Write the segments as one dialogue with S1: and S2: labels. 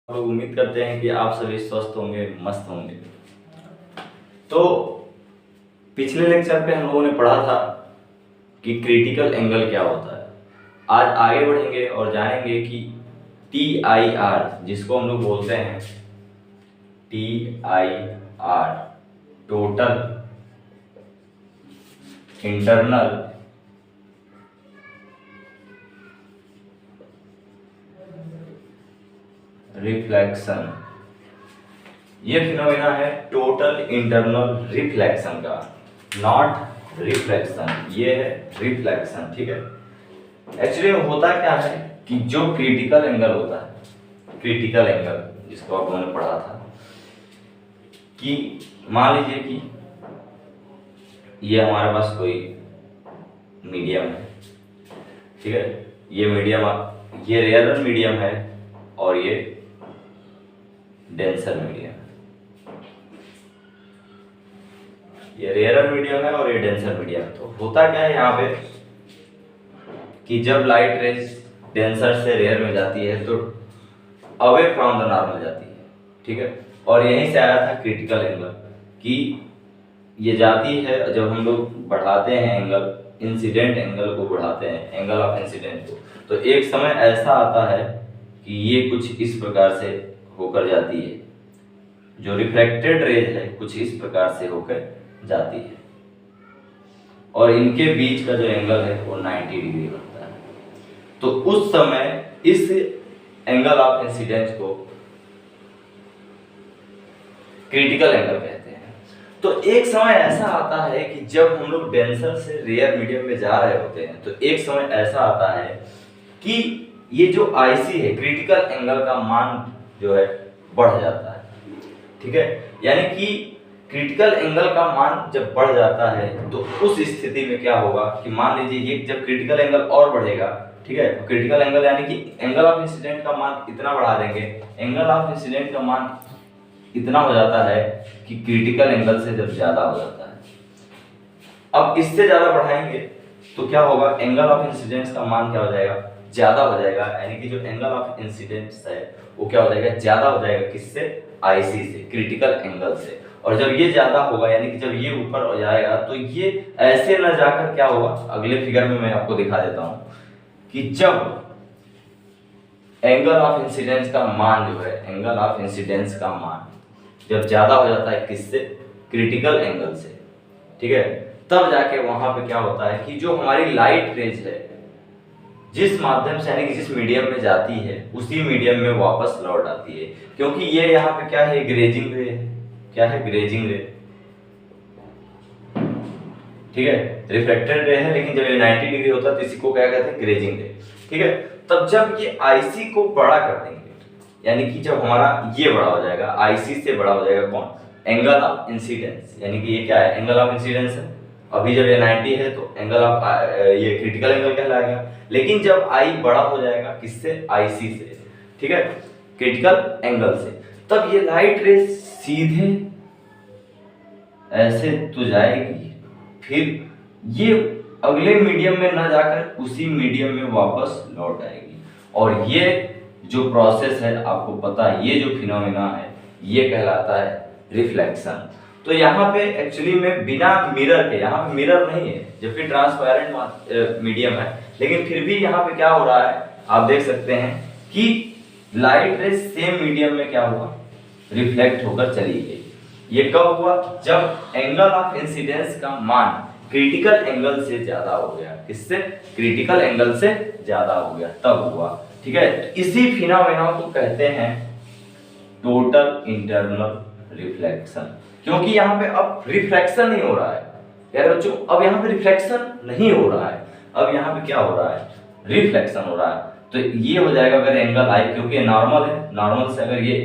S1: और उम्मीद करते हैं कि आप सभी स्वस्थ होंगे, मस्त होंगे। तो पिछले लेक्चर पे हम लोगों ने पढ़ा था कि क्रिटिकल एंगल क्या होता है। आज आगे बढ़ेंगे और जानेंगे कि TIR, जिसको हम लोग बोलते हैं TIR, टोटल इंटरनल रिफ्लेक्शन, ये फिनोमेना है टोटल इंटरनल रिफ्लेक्शन का, नॉट रिफ्लेक्शन, ये है रिफ्लेक्शन। ठीक है, एक्चुअली होता क्या है कि जो क्रिटिकल एंगल होता है, क्रिटिकल एंगल जिसको आप लोगों ने पढ़ा था, कि मान लीजिए कि ये हमारे पास कोई मीडियम है। ठीक है, ये मीडियम, ये रेयर मीडियम है और ये डेंसर मीडियम, ये रेयर मीडियम है और ये डेंसर मीडियम। तो होता क्या है यहाँ पे कि जब लाइट रेज डेंसर से रेयर में जाती है तो अवे फ्रॉम द नॉर्मल जाती है। ठीक है, और यहीं से आया था क्रिटिकल एंगल कि ये जाती है, जब हम लोग बढ़ाते हैं एंगल, इंसिडेंट एंगल को बढ़ाते हैं, एंगल ऑफ इंसिडेंट को, तो एक समय ऐसा आता है कि ये कुछ इस प्रकार से होकर जाती है, जो रिफ्लेक्टेड रेज है कुछ इस प्रकार से होकर जाती है, और इनके बीच का जो एंगल है वो 90 डिग्री बनता है। तो उस समय इस एंगल ऑफ इंसिडेंस को क्रिटिकल एंगल कहते हैं। तो एक समय ऐसा आता है कि जब हम लोग डेंसर से रेयर मीडियम में जा रहे होते हैं, तो एक समय ऐसा आता है कि ये जो IC है, क्रिटिकल एंगल का मान जो है बढ़ जाता है। ठीक है, यानी कि क्रिटिकल एंगल का मान जब बढ़ जाता है तो उस स्थिति में क्या होगा कि मान लीजिए ये जब क्रिटिकल एंगल और बढ़ेगा, ठीक है, तो क्रिटिकल एंगल यानी कि एंगल ऑफ इंसिडेंट का मान इतना बढ़ा देंगे, एंगल ऑफ इंसिडेंट का मान इतना हो जाता है कि क्रिटिकल एंगल से जब ज्यादा हो जाता है। अब इससे ज्यादा बढ़ाएंगे तो क्या होगा, एंगल ऑफ इंसिडेंस का मान क्या हो जाएगा, ज्यादा हो जाएगा, यानी कि जो एंगल ऑफ इंसिडेंस है वो क्या हो जाएगा, ज्यादा हो जाएगा। किससे? IC से, क्रिटिकल एंगल से। और जब ये ज्यादा होगा, यानी कि जब ये ऊपर हो जाएगा, तो ये ऐसे न जाकर क्या होगा, अगले फिगर में मैं आपको दिखा देता हूं कि जब एंगल ऑफ इंसिडेंस का मान जो है, एंगल ऑफ इंसिडेंस का मान जब ज्यादा हो जाता है, किससे? क्रिटिकल एंगल से। ठीक है, तब जाके वहां पे क्या होता है कि जो हमारी लाइट रेज है, जिस माध्यम से यानी कि जिस मीडियम में जाती है, उसी मीडियम में वापस लौट आती है। क्योंकि ये यहाँ पे क्या है, ग्रेजिंग रे है। क्या है? Grazing ray. ठीक है, रिफ्लेक्टेड रे है, लेकिन जब ये 90 डिग्री होता है तो इसी को क्या कहते हैं, ग्रेजिंग रे। ठीक है, तब जब ये IC को बड़ा कर देंगे, यानी कि जब हमारा ये बड़ा हो जाएगा, IC से बड़ा हो जाएगा कौन, एंगल ऑफ इंसिडेंस, यानी कि ये क्या है, एंगल ऑफ इंसिडेंस है। अभी जब ये 90 है तो एंगल ऑफ ये क्रिटिकल एंगल कहलाएगा। लेकिन जब I बड़ा हो जाएगा, किससे? IC से। ठीक है, क्रिटिकल एंगल से, तब ये लाइट रेज सीधे ऐसे तो जाएगी, फिर ये अगले मीडियम में ना जाकर उसी मीडियम में वापस लौट आएगी। और ये जो प्रोसेस है, आपको पता है, ये जो फिनोमेना है, ये कहलाता है रिफ्लेक्शन। तो यहाँ पे एक्चुअली में बिना मिरर के, यहाँ पे मिरर नहीं है, जबकि ट्रांसपेरेंट मीडियम है, लेकिन फिर भी यहाँ पे क्या हो रहा है, आप देख सकते हैं कि लाइट रेज सेम मीडियम में क्या हुआ, रिफ्लेक्ट होकर चली गई। ये कब हुआ? जब एंगल ऑफ इंसिडेंस का मान क्रिटिकल एंगल से ज्यादा हो गया। किससे? क्रिटिकल एंगल से ज्यादा हो गया, तब हुआ। ठीक है, इसी फिनोमेना को कहते हैं टोटल इंटरनल रिफ्लेक्शन। क्योंकि यहाँ पे अब रिफ्लेक्शन नहीं हो रहा है यार बच्चों, अब यहाँ पे रिफ्लेक्शन नहीं हो रहा है, अब यहाँ पे क्या हो रहा है, रिफ्लेक्शन हो रहा है। तो ये हो जाएगा अगर एंगल I, क्योंकि नॉर्मल है, नॉर्मल से अगर ये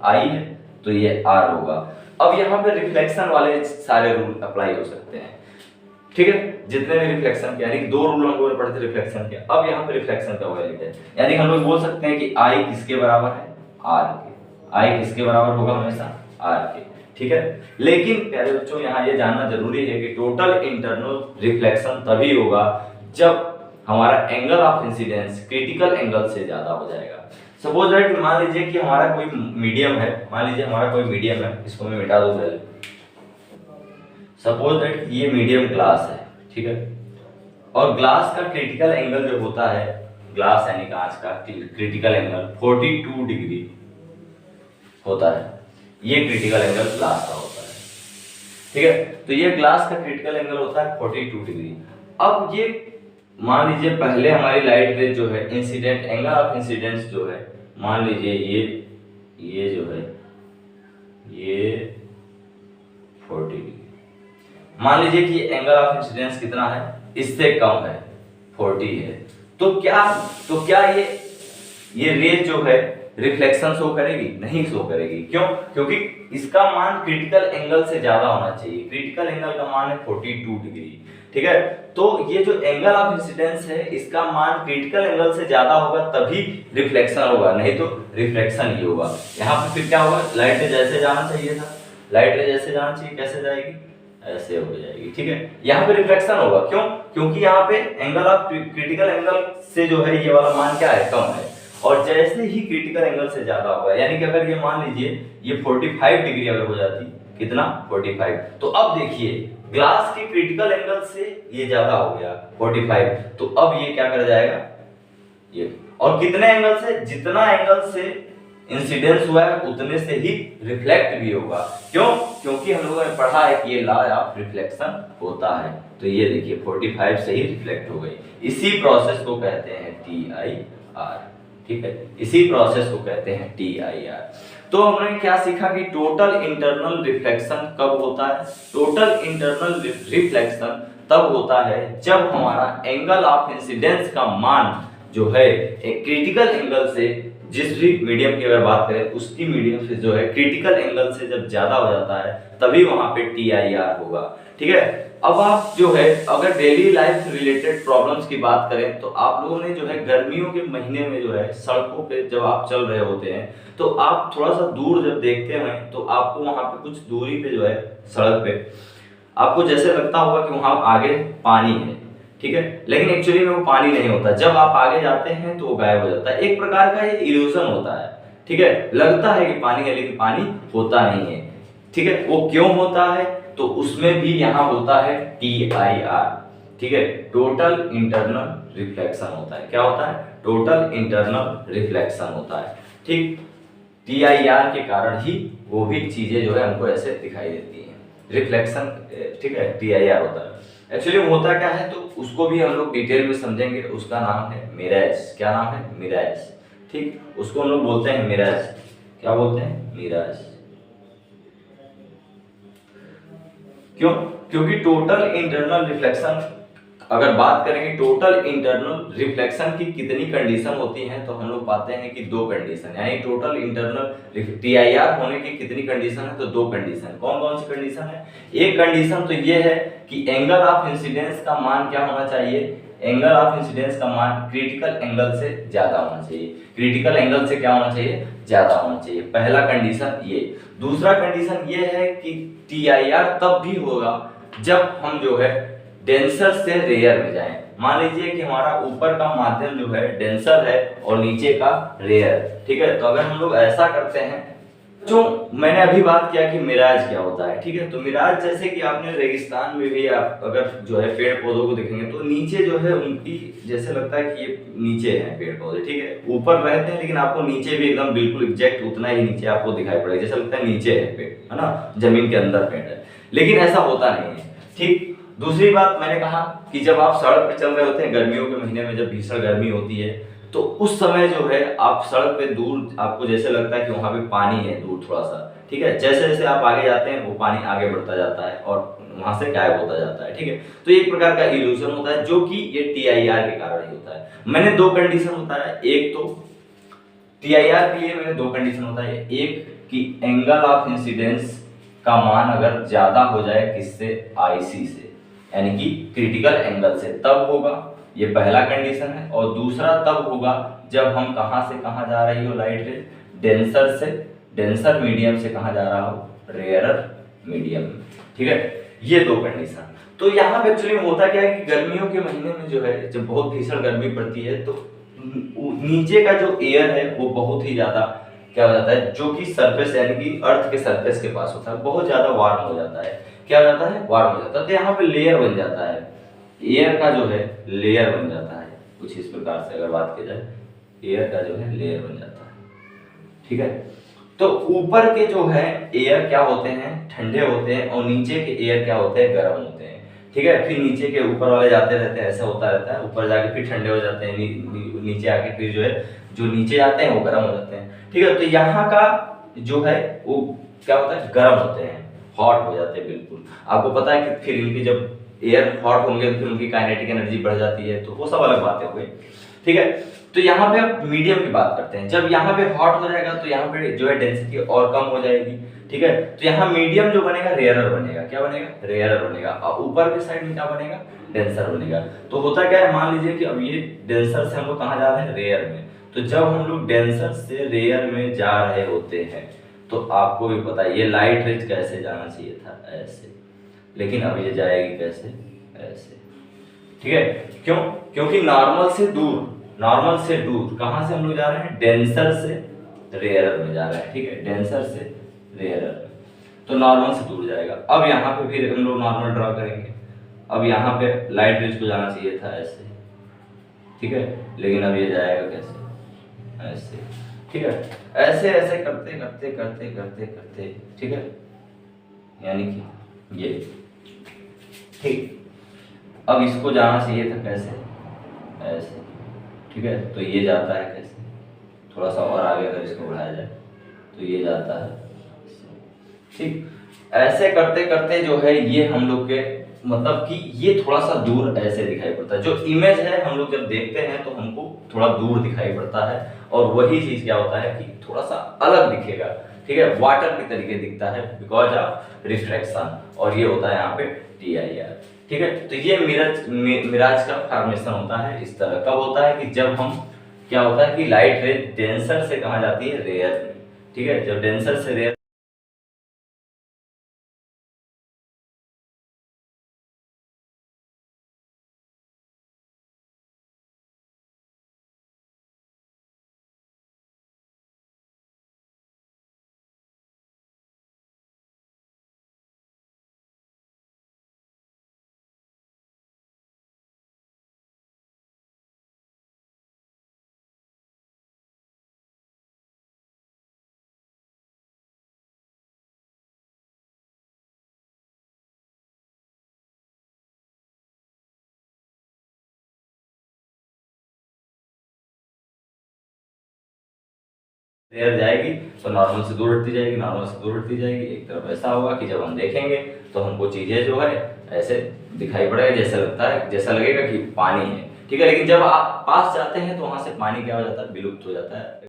S1: I है तो ये R होगा। अब यहाँ पे रिफ्लेक्शन वाले सारे रूल अप्लाई हो सकते हैं। ठीक है, जितने भी रिफ्लेक्शन के, यानी कि 2 रूल हम लोग पढ़े थे रिफ्लेक्शन के, अब यहाँ पे रिफ्लेक्शन का वैलिड है। यानी हम लोग बोल सकते हैं कि I किसके बराबर है, R के। I किसके बराबर होगा? हमेशा R के। ठीक है, लेकिन प्यारे बच्चों यहाँ ये जानना जरूरी है कि टोटल इंटरनल रिफ्लेक्शन तभी होगा जब हमारा angle of incidence critical angle से ज्यादा हो जाएगा। सपोज दैट मान लीजिए कि हमारा कोई मीडियम है, मान लीजिए हमारा कोई मीडियम है, इसको मैं मिटा दूं पहले। सपोज दैट ये मीडियम ग्लास है, ठीक है, और ग्लास का क्रिटिकल एंगल जो होता है, ग्लास यानी कांच का क्रिटिकल एंगल 42 डिग्री होता है। ये क्रिटिकल एंगल ग्लास का होता है, ठीक है। तो ये ग्लास का क्रिटिकल एंगल होता है 42 डिग्री। अब ये मान लीजिए पहले हमारी लाइट रे जो है इंसिडेंट एंगल ऑफ इंसिडेंस जो है, मान लीजिए ये जो है ये 40 डिग्री, मान लीजिए कि एंगल ऑफ इंसिडेंस कितना है, इससे कम है, 40 है। तो क्या ये रेज जो है रिफ्लेक्शन शो करेगी? नहीं शो करेगी। क्यों? क्योंकि इसका मान क्रिटिकल एंगल से ज्यादा होना चाहिए। क्रिटिकल एंगल का मान है 42 डिग्री, ठीक है। तो ये जो एंगल ऑफ इंसिडेंस है इसका मान क्रिटिकल एंगल से ज्यादा होगा तभी रिफ्लेक्शन होगा, नहीं तो रिफ्लेक्शन ही होगा। यहाँ पे फिर क्या होगा, लाइट रे जैसे जाना चाहिए था, लाइट रे जैसे जाना चाहिए, कैसे जाएगी? ऐसे हो जाएगी, ठीक है। यहाँ पे रिफ्लेक्शन होगा। क्यों? क्योंकि यहाँ पे एंगल ऑफ क्रिटिकल एंगल से जो है ये वाला मान क्या है, कम है। और जैसे ही क्रिटिकल एंगल से ज्यादा होगा, यानी कि अगर ये मान लीजिए ये 45 डिग्री अगर हो जाती, कितना 45, तो अब देखिए ग्लास के क्रिटिकल एंगल से ये ज्यादा हो गया 45, तो अब ये क्या कर जाएगा, ये, और कितने एंगल से? जितना एंगल से इंसिडेंस हुआ है उतने से ही रिफ्लेक्ट भी होगा। क्यों? क्योंकि हम लोगों ने पढ़ा है कि ये लॉ ऑफ रिफ्लेक्शन होता है। तो ये देखिए 45 से ही रिफ्लेक्ट हो गई। इसी प्रोसेस को कहते हैं TIR, ठीक है, इसी प्रोसेस को कहते हैं TIR। तो हमने क्या सीखा कि टोटल इंटरनल रिफ्लेक्शन कब होता है? टोटल इंटरनल रिफ्लेक्शन तब होता है जब हमारा एंगल ऑफ इंसिडेंस का मान जो है एक क्रिटिकल एंगल से, जिस भी मीडियम की अगर बात करें उसकी मीडियम से जो है क्रिटिकल एंगल से जब ज्यादा हो जाता है तभी वहां पे TIR होगा, ठीक है। अब आप जो है अगर डेली लाइफ रिलेटेड प्रॉब्लम्स की बात करें तो आप लोगों ने जो है गर्मियों के महीने में जो है सड़कों पे जब आप चल रहे होते हैं तो आप थोड़ा सा दूर जब देखते हैं तो आपको वहां पे कुछ दूरी पे जो है सड़क पे आपको जैसे लगता होगा कि वहां आगे पानी है, ठीक है, लेकिन एक्चुअली में वो पानी नहीं होता। जब आप आगे जाते हैं तो वो गायब हो जाता है। एक प्रकार का ये इल्यूजन होता है, ठीक है, लगता है कि पानी है लेकिन पानी होता नहीं है, ठीक है। वो क्यों होता है? तो उसमें भी यहाँ होता है TIR, ठीक है, टोटल इंटरनल रिफ्लेक्शन होता है। क्या होता है? टोटल इंटरनल रिफ्लेक्शन होता है, ठीक। TIR के कारण ही वो भी चीजें जो है हमको ऐसे दिखाई देती हैं, रिफ्लेक्शन, ठीक है, TIR होता है। एक्चुअली होता क्या है तो उसको भी हम लोग डिटेल में समझेंगे। उसका नाम है मिराज। क्या नाम है? मिराज, ठीक। उसको हम लोग बोलते हैं मिराज। क्या बोलते हैं? मिराज। क्यों? क्योंकि टोटल इंटरनल रिफ्लेक्शन, अगर बात करेंगे टोटल इंटरनल रिफ्लेक्शन की कितनी कंडीशन होती हैं तो हम लोग पाते हैं कि 2 कंडीशन, यानी टोटल इंटरनल TIR होने की कितनी कंडीशन है तो 2 कंडीशन। कौन कौन सी कंडीशन है? एक कंडीशन तो ये है कि एंगल ऑफ इंसिडेंस का मान क्या होना चाहिए? एंगल ऑफ इंसिडेंस का मान क्रिटिकल एंगल से ज्यादा होना चाहिए। क्रिटिकल एंगल से क्या होना चाहिए? ज्यादा होना चाहिए। पहला कंडीशन ये। दूसरा कंडीशन ये है कि TIR तब भी होगा जब हम जो है डेंसर से रेयर में जाएं। मान लीजिए कि हमारा ऊपर का माध्यम जो है डेंसर है और नीचे का रेयर, ठीक है। तो अगर हम लोग ऐसा करते हैं, जो मैंने अभी बात किया कि मिराज क्या होता है, ठीक है, तो मिराज जैसे कि आपने रेगिस्तान में भी आप अगर जो है पेड़ पौधों को देखेंगे तो नीचे जो है उनकी जैसे लगता है कि ये नीचे है पेड़ पौधे, ठीक है, ऊपर रहते हैं लेकिन आपको नीचे भी एकदम बिल्कुल एग्जैक्ट उतना ही नीचे आपको दिखाई पड़ेगा, जैसा लगता है नीचे है पेड़, है ना, जमीन के अंदर पेड़ है, लेकिन ऐसा होता नहीं है, ठीक। दूसरी बात मैंने कहा कि जब आप सड़क पर चल रहे होते हैं गर्मियों के महीने में, जब भीषण गर्मी होती है तो उस समय जो है आप सड़क पे दूर आपको जैसे लगता है कि वहां पे पानी है दूर थोड़ा सा, ठीक है, जैसे जैसे आप आगे जाते हैं वो पानी आगे बढ़ता जाता है और वहां से गायब होता जाता है, ठीक है। तो एक प्रकार का इल्यूजन होता है जो कि ये TIR के कारण ही होता है। मैंने 2 कंडीशन बताया, एक तो TIR के लिए मैंने 2 कंडीशन बताया, एक कि एंगल ऑफ इंसिडेंस का मान अगर ज्यादा हो जाए किससे? IC से, यानी कि क्रिटिकल एंगल से, तब होगा, ये पहला कंडीशन है। और दूसरा तब होगा जब हम कहां से कहां जा रही हो लाइट रे? डेंसर से, डेंसर मीडियम से कहां जा रहा हो? रेयरर मीडियम, ठीक है। ये 2 कंडीशन। तो यहाँ पे एक्चुअली होता क्या है कि गर्मियों के महीने में जो है जब बहुत भीषण गर्मी पड़ती है तो नीचे का जो एयर है वो बहुत ही ज्यादा क्या हो जाता है, जो कि सरफेस यानी कि अर्थ के सरफेस के पास होता है, बहुत ज्यादा वार्म हो जाता है। क्या हो जाता है? वार्म हो जाता है। तो यहाँ पे लेयर बन जाता है, एयर का जो है लेयर बन जाता है। कुछ इस प्रकार से अगर बात की जाए, एयर का जो है लेयर बन जाता है। ठीक है, तो ऊपर के जो है एयर क्या होते हैं? ठंडे होते हैं, और नीचे के एयर क्या होते हैं? गर्म होते हैं। ठीक है, फिर नीचे के ऊपर वाले जाते रहते हैं, ऐसा होता रहता है, ऊपर जाके फिर ठंडे हो जाते हैं, नीचे आके फिर जो है जो नीचे जाते हैं वो गर्म हो जाते हैं। ठीक है, तो यहाँ का जो है वो क्या होता है? गर्म होते हैं, हॉट हो जाते हैं बिल्कुल। आपको पता है कि फिर इनकी जब एयर हॉट होंगे तो फिर उनकी काइनेटिक एनर्जी बढ़ जाती है, तो वो सब अलग बातें हो गई। ठीक है, तो यहाँ पे अब मीडियम की बात करते हैं। जब यहाँ पे हॉट हो जाएगा तो यहाँ पे जो है डेंसिटी और कम हो जाएगी। ठीक है, तो यहाँ मीडियम जो बनेगा रेयरर बनेगा। क्या बनेगा? रेयरर बनेगा। और ऊपर के साइड में क्या बनेगा? डेंसर बनेगा। तो होता क्या है, मान लीजिए कि अब ये डेंसर से हम लोग कहाँ जा रहे हैं? रेयर में। तो जब हम लोग डेंसर से रेयर में जा रहे होते हैं तो आपको भी पता है ये लाइट रेज कैसे जाना चाहिए था? ऐसे, लेकिन अब ये जाएगी कैसे? ऐसे। ठीक है, क्यों? क्योंकि नॉर्मल से दूर कहां से हम लोग जा रहे हैं? डेंसर से रेयरर में जा रहे हैं। ठीक है, डेंसर से रेयरर में, तो नॉर्मल से दूर जाएगा। अब यहाँ पे फिर हम लोग नॉर्मल ड्रॉ करेंगे। अब यहाँ पे लाइट रेज को जाना चाहिए था ऐसे। ठीक है, लेकिन अब ये जाएगा कैसे? ऐसे। ठीक है, ऐसे ऐसे करते करते करते करते करते, ठीक है, यानी कि ये। ठीक, अब इसको जाना चाहिए था कैसे? ऐसे। ठीक है, तो ये जाता है कैसे? थोड़ा सा और आगे अगर इसको बढ़ाया जाए तो ये जाता है। ठीक, ऐसे करते करते जो है ये हम लोग के मतलब कि ये थोड़ा सा दूर ऐसे दिखाई पड़ता है। जो इमेज है हम लोग जब देखते हैं तो हमको थोड़ा दूर दिखाई पड़ता है, और वही चीज क्या होता है कि थोड़ा सा अलग दिखेगा। ठीक है, वाटर के तरीके दिखता है बिकॉज ऑफ रिफ्रैक्शन, और ये होता है यहाँ पे TIR। ठीक है, तो ये मिराज का फॉर्मेशन होता है इस तरह। कब होता है? कि जब हम क्या होता है कि लाइट रे डेंसर से कहाँ जाती है? रेयर में। ठीक है, जब डेंसर से रेयर रेयर जाएगी तो नॉर्मल से दूर हटती जाएगी, नॉर्मल से दूर हटती जाएगी। एक तरफ ऐसा होगा कि जब हम देखेंगे तो हमको चीजें जो है ऐसे दिखाई पड़ेगा, जैसा लगता है, जैसा लगेगा कि पानी है। ठीक है, लेकिन जब आप पास जाते हैं तो वहां से पानी क्या हो जाता है? विलुप्त हो जाता है।